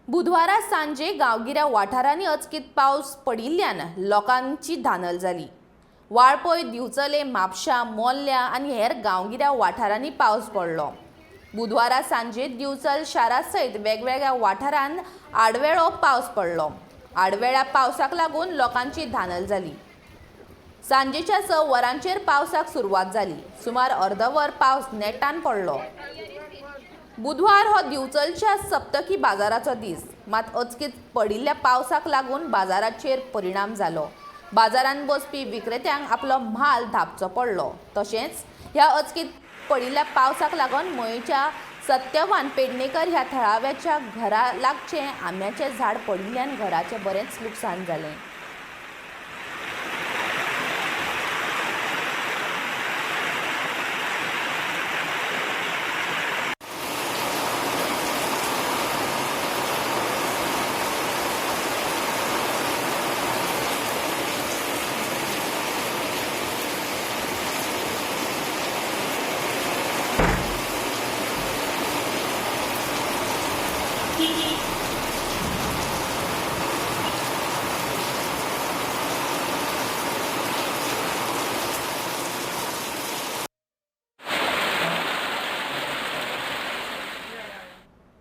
बुधवारा सांजे गांवगिऱ्या वाठारांनी अचकीत पावस पडिल्ल्यान लोकांची धानल जाली। वाळपय, दिवचले, म्हापशा, मोल्ल्या आनी हेर गांवगिऱ्या वाठारांनी पावस पडलो। बुधवारा सांजे दिवचल शारा सयत वेगवेगळ्या वाठारांत आडवेळो पावस पडलो। आडवेळ्या पावसाक लागून लोकांची धानल जाली। सांजेच्या 6 वरांचेर पावसाक सुरवात जाली। सुमार अर्दवर पावस नेटान पडलो। बुधवार हो दिवचलच्या सप्तकी बाजाराचो दीस, मात अचकीत पडिल्ल्या पावसाक लागून बाजाराचेर परिणाम जालो। बाजारांत बसपी विक्रेत्यांक आपलो म्हाल धांपचो पडलो। तशेंच ह्या अचकीत पडिल्ल्या पावसाक लागून मयेच्या सत्यवान पेडणेकर ह्या थळाव्याच्या घरा लागचें आंब्याचें झाड पडिल्ल्यान घराचें बरेंच लुकसाण जालें।